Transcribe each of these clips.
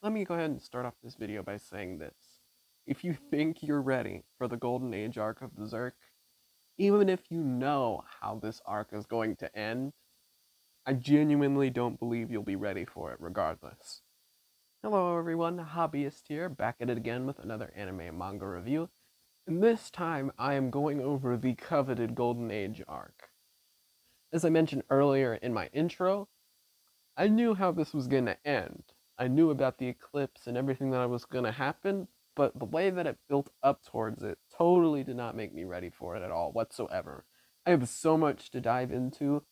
let me go ahead and start off this video by saying this. If you think you're ready for the Golden Age arc of Berserk, even if you know how this arc is going to end, I genuinely don't believe you'll be ready for it regardless. Hello everyone, Hobbyist here, back at it again with another anime and manga review, and this time I am going over the coveted Golden Age arc. As I mentioned earlier in my intro, I knew how this was going to end. I knew about the Eclipse and everything that was going to happen, but the way that it built up towards it totally did not make me ready for it at all whatsoever. I have so much to dive into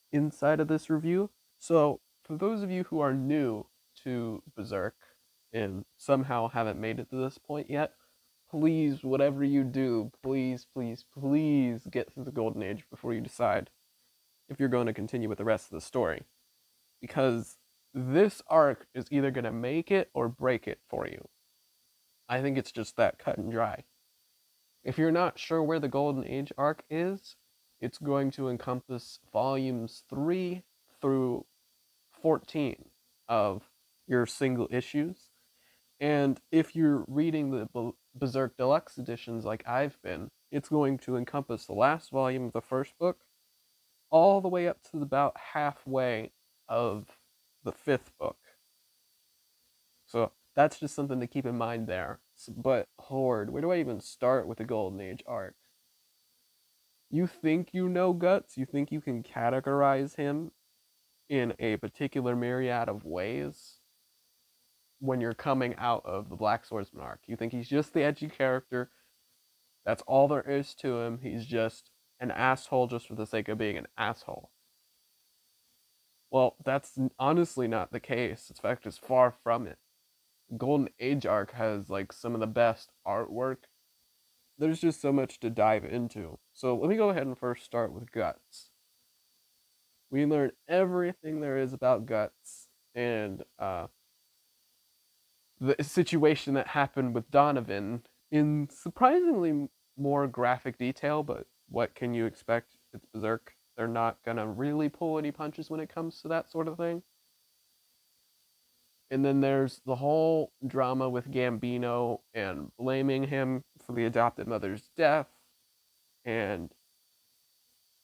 inside of this review, so for those of you who are new to Berserk and somehow haven't made it to this point yet, please, whatever you do, please get through the Golden Age before you decide if you're going to continue with the rest of the story. Because this arc is either going to make it or break it for you. I think it's just that cut and dry. If you're not sure where the Golden Age arc is, it's going to encompass volumes 3 through 14 of your single issues. And if you're reading the Berserk deluxe editions like I've been, it's going to encompass the last volume of the first book all the way up to about halfway of the 5th book. So that's just something to keep in mind there. But Horde, where do I even start with the Golden Age arc? You think you know Guts? You think you can categorize him in a particular myriad of ways when you're coming out of the Black Swordsman arc? You think he's just the edgy character? That's all there is to him. He's just an asshole just for the sake of being an asshole. Well, that's honestly not the case. In fact, it's far from it. Golden Age arc has like some of the best artwork. There's just so much to dive into. So let me go ahead and first start with Guts. We learn everything there is about Guts and the situation that happened with Donovan in surprisingly more graphic detail, but what can you expect? It's Berserk. They're not gonna really pull any punches when it comes to that sort of thing. And then there's the whole drama with Gambino and blaming him for the adopted mother's death, and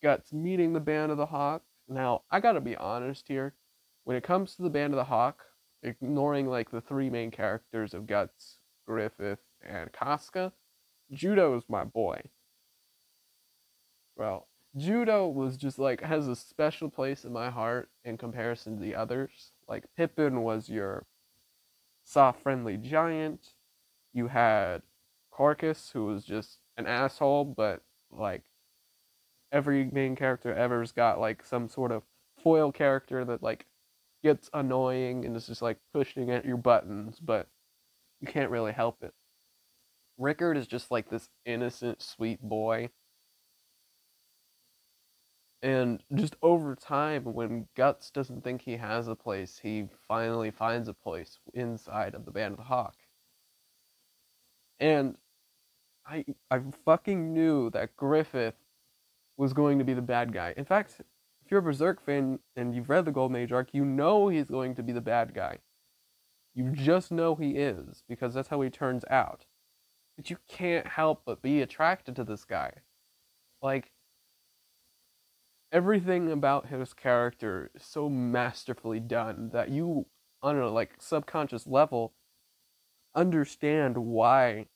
Guts meeting the Band of the Hawk. Now, I gotta be honest here, when it comes to the Band of the Hawk, ignoring like the 3 main characters of Guts, Griffith, and Casca, Judo's my boy. Well, Judo was just like, has a special place in my heart in comparison to the others. Like, Pippin was your soft, friendly giant. You had Corcus, who was just an asshole, but like, every main character ever's got like some sort of foil character that like gets annoying and is just like pushing at your buttons, but you can't really help it. Rickard is just like this innocent, sweet boy. And just over time, when Guts doesn't think he has a place, he finally finds a place inside of the Band of the Hawk. And I fucking knew that Griffith was going to be the bad guy. In fact, if you're a Berserk fan and you've read the Golden Age arc, you know he's going to be the bad guy. You just know he is, because that's how he turns out. But you can't help but be attracted to this guy. Like, everything about his character is so masterfully done that you, on a like subconscious level, understand why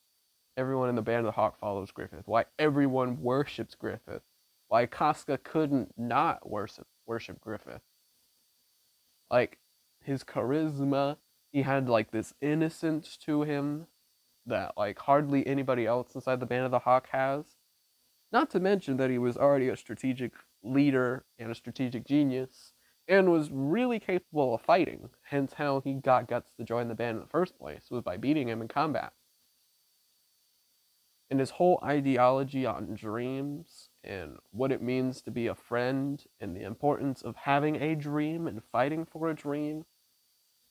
everyone in the Band of the Hawk follows Griffith, why everyone worships Griffith, why Casca couldn't not worship Griffith. Like, his charisma, he had like this innocence to him that like hardly anybody else inside the Band of the Hawk has. Not to mention that he was already a strategic leader and a strategic genius, and was really capable of fighting, hence how he got Guts to join the band in the first place, was by beating him in combat. And his whole ideology on dreams, and what it means to be a friend, and the importance of having a dream and fighting for a dream,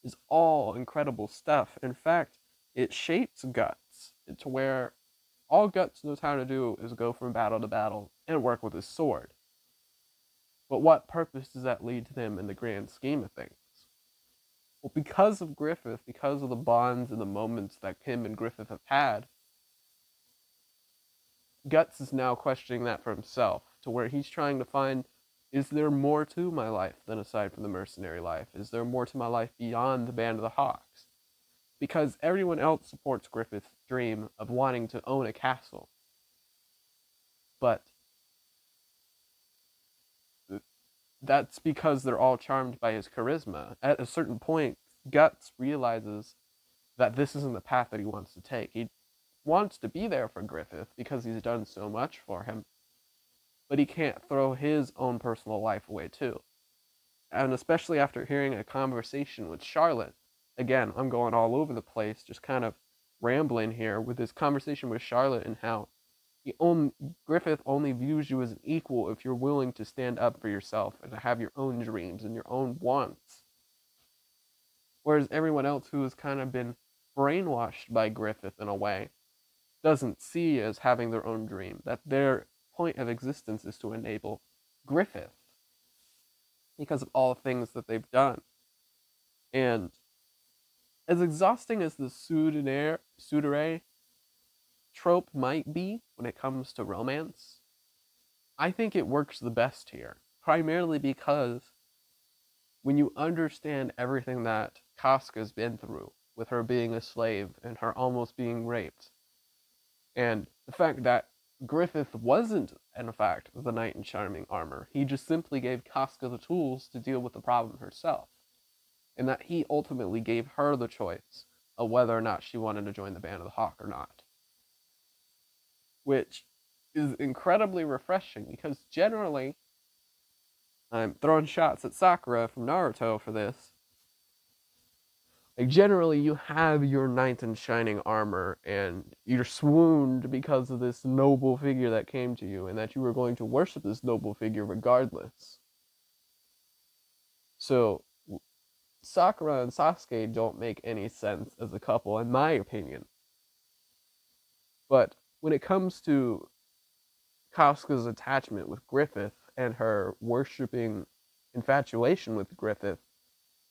is all incredible stuff. In fact, it shapes Guts into where all Guts knows how to do is go from battle to battle and work with his sword. But what purpose does that lead to them in the grand scheme of things? Well, because of Griffith, because of the bonds and the moments that Kim and Griffith have had, Guts is now questioning that for himself, to where he's trying to find, is there more to my life than aside from the mercenary life? Is there more to my life beyond the Band of the Hawks? Because everyone else supports Griffith's dream of wanting to own a castle. But that's because they're all charmed by his charisma. At a certain point, Guts realizes that this isn't the path that he wants to take. He wants to be there for Griffith because he's done so much for him, but he can't throw his own personal life away too. And especially after hearing a conversation with Charlotte, again, I'm going all over the place, just kind of rambling here with this conversation with Charlotte and how Griffith only views you as an equal if you're willing to stand up for yourself and to have your own dreams and your own wants. Whereas everyone else who has kind of been brainwashed by Griffith in a way doesn't see as having their own dream, that their point of existence is to enable Griffith because of all the things that they've done. And as exhausting as the tsundere trope might be when it comes to romance, I think it works the best here, primarily because when you understand everything that Casca's been through, with her being a slave and her almost being raped, and the fact that Griffith wasn't, in fact, the knight in shining armor. He just simply gave Casca the tools to deal with the problem herself. And that he ultimately gave her the choice of whether or not she wanted to join the Band of the Hawk or not. Which is incredibly refreshing, because generally, I'm throwing shots at Sakura from Naruto for this, like, generally, you have your knight in shining armor, and you're swooned because of this noble figure that came to you, and that you were going to worship this noble figure regardless. So, Sakura and Sasuke don't make any sense as a couple, in my opinion. But when it comes to Casca's attachment with Griffith and her worshipping infatuation with Griffith,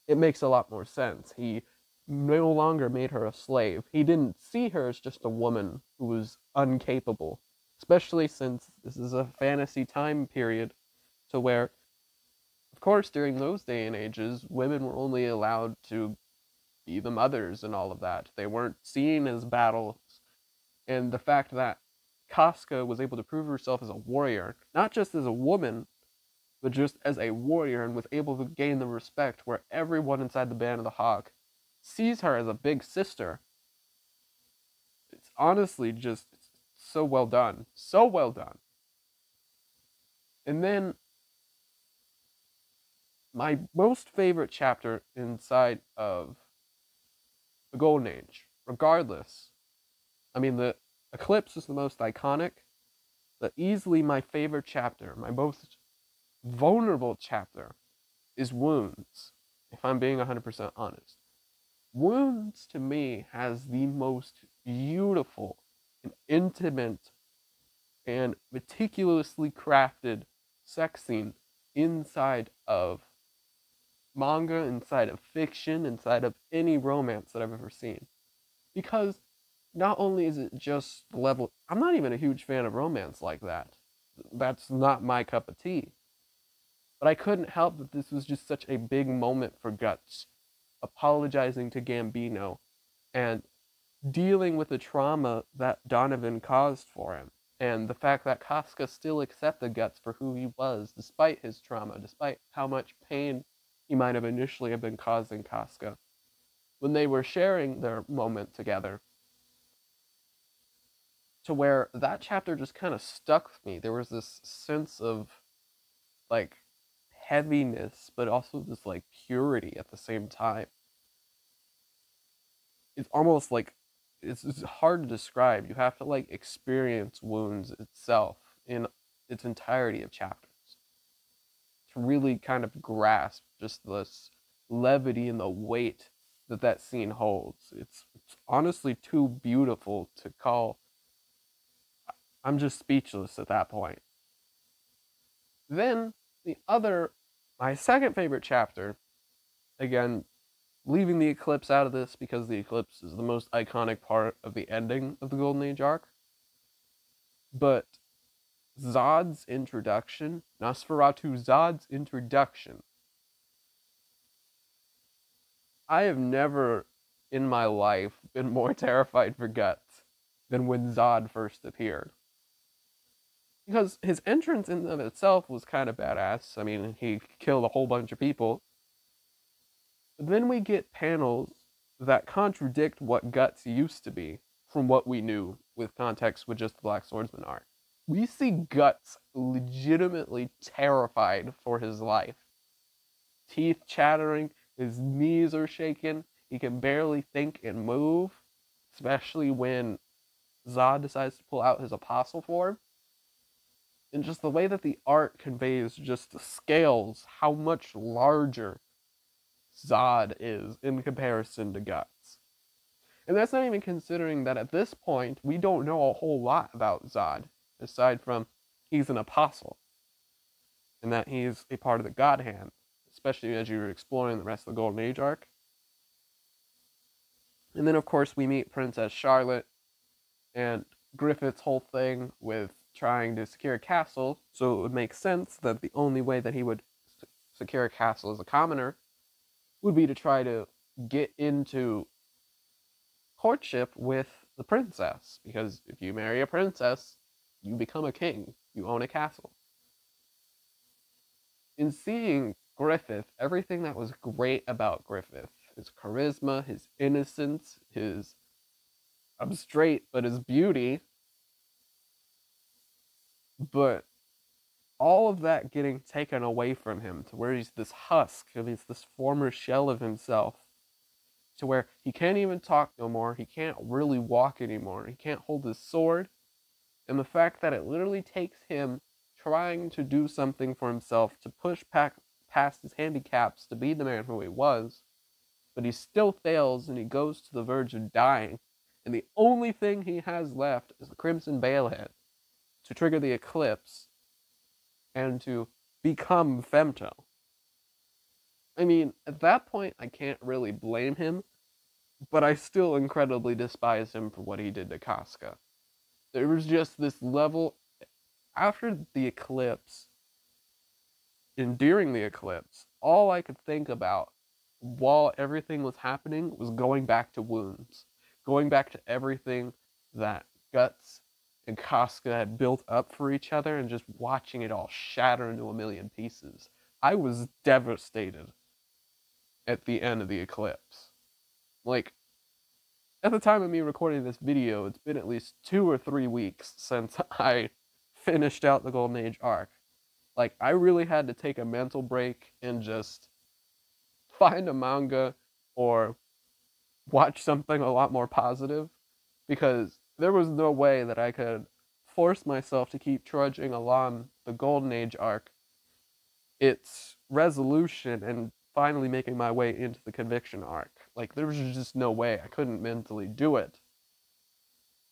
it makes a lot more sense. He no longer made her a slave. He didn't see her as just a woman who was incapable, especially since this is a fantasy time period to where, of course, during those day and ages, women were only allowed to be the mothers and all of that. They weren't seen as battles. And the fact that Casca was able to prove herself as a warrior, not just as a woman, but just as a warrior, and was able to gain the respect where everyone inside the Band of the Hawk sees her as a big sister. It's honestly just so well done. So well done. And then my most favorite chapter inside of the Golden Age, regardless. I mean, the Eclipse is the most iconic, but easily my favorite chapter, my most vulnerable chapter, is Wounds, if I'm being 100% honest. Wounds, to me, has the most beautiful and intimate and meticulously crafted sex scene inside of manga, inside of fiction, inside of any romance that I've ever seen. Because not only is it just the level, I'm not even a huge fan of romance like that. That's not my cup of tea. But I couldn't help that this was just such a big moment for Guts, apologizing to Gambino and dealing with the trauma that Donovan caused for him, and the fact that Casca still accepted Guts for who he was, despite his trauma, despite how much pain he might have initially been causing Casca. When they were sharing their moment together, to where that chapter just kind of stuck with me. There was this sense of, like, heaviness, but also this, like, purity at the same time. It's almost like, it's hard to describe. You have to, like, experience Wounds itself in its entirety of chapters to really kind of grasp just this levity and the weight that that scene holds. It's honestly too beautiful to call. I'm just speechless at that point. Then, my second favorite chapter, again, leaving the Eclipse out of this because the Eclipse is the most iconic part of the ending of the Golden Age arc. But Zodd's introduction, Nosferatu Zodd's introduction, I have never in my life been more terrified for Guts than when Zodd first appeared. Because his entrance in of itself was kind of badass. I mean, he killed a whole bunch of people. But then we get panels that contradict what Guts used to be from what we knew with context with just the Black Swordsman arc. We see Guts legitimately terrified for his life. Teeth chattering, his knees are shaking, he can barely think and move, especially when Zodd decides to pull out his apostle form. And just the way that the art conveys just the scales, how much larger Zodd is in comparison to Guts. And that's not even considering that at this point, we don't know a whole lot about Zodd, aside from he's an apostle, and that he's a part of the God Hand, especially as you're exploring the rest of the Golden Age arc. And then, of course, we meet Princess Charlotte, and Griffith's whole thing with trying to secure a castle, so it would make sense that the only way that he would secure a castle as a commoner would be to try to get into courtship with the princess, because if you marry a princess, you become a king, you own a castle. In seeing Griffith, everything that was great about Griffith, his charisma, his innocence, his, I'm straight, but his beauty, but all of that getting taken away from him to where he's this husk, and he's this former shell of himself, to where he can't even talk no more, he can't really walk anymore, he can't hold his sword, and the fact that it literally takes him trying to do something for himself to push past his handicaps to be the man who he was, but he still fails and he goes to the verge of dying, and the only thing he has left is the Crimson Balehead to trigger the Eclipse and to become Femto. I mean, at that point, I can't really blame him, but I still incredibly despise him for what he did to Casca. There was just this level, after the Eclipse, and during the Eclipse, all I could think about while everything was happening was going back to wounds, going back to everything that Guts and Casca had built up for each other, and just watching it all shatter into a million pieces. I was devastated at the end of the Eclipse. Like, at the time of me recording this video, it's been at least 2 or 3 weeks since I finished out the Golden Age arc. Like, I really had to take a mental break and just find a manga or watch something a lot more positive, because there was no way that I could force myself to keep trudging along the Golden Age arc, its resolution, and finally making my way into the Conviction arc. Like, there was just no way. I couldn't mentally do it.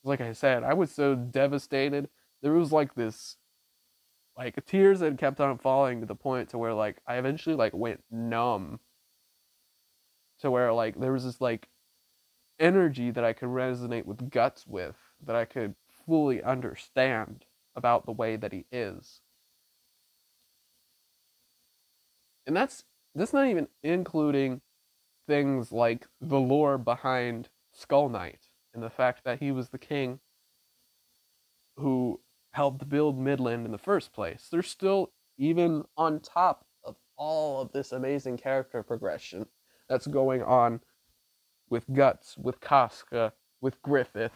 Like I said, I was so devastated. There was like this, like, tears that kept on falling to the point to where, like, I eventually, like, went numb. To where, like, there was this, like, energy that I could resonate with Guts with, that I could fully understand about the way that he is. And that's not even including things like the lore behind Skull Knight, and the fact that he was the king who helped build Midland in the first place. There's still, even on top of all of this amazing character progression that's going on with Guts, with Casca, with Griffith,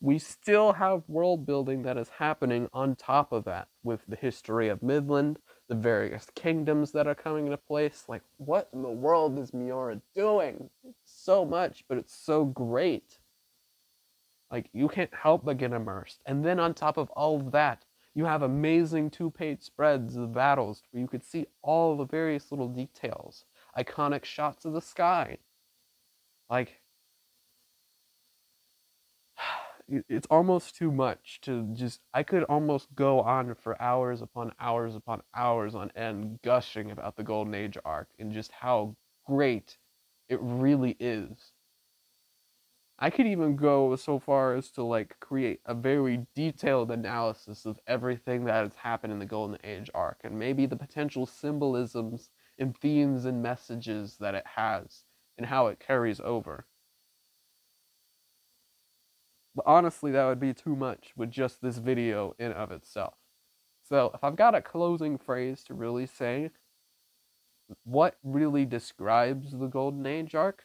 we still have world building that is happening on top of that, with the history of Midland, the various kingdoms that are coming into place. Like, what in the world is Miura doing? It's so much, but it's so great. Like, you can't help but get immersed. And then on top of all of that, you have amazing 2-page spreads of battles where you could see all the various little details, iconic shots of the sky. Like, it's almost too much to just, I could almost go on for hours upon hours upon hours on end gushing about the Golden Age arc and just how great it really is. I could even go so far as to like create a very detailed analysis of everything that has happened in the Golden Age arc, and maybe the potential symbolisms and themes and messages that it has and how it carries over. But honestly, that would be too much with just this video in of itself. So if I've got a closing phrase to really say what really describes the Golden Age arc,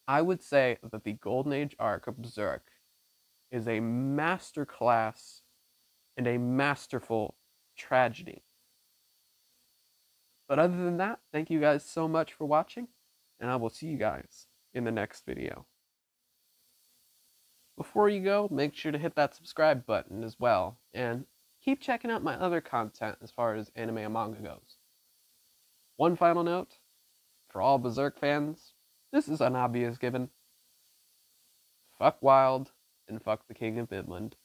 I would say that the Golden Age arc of Berserk is a masterclass and a masterful tragedy. But other than that, thank you guys so much for watching, and I will see you guys in the next video. Before you go, make sure to hit that subscribe button as well, and keep checking out my other content as far as anime and manga goes. One final note, for all Berserk fans, this is an obvious given. Fuck Wild, and fuck the King of Midland.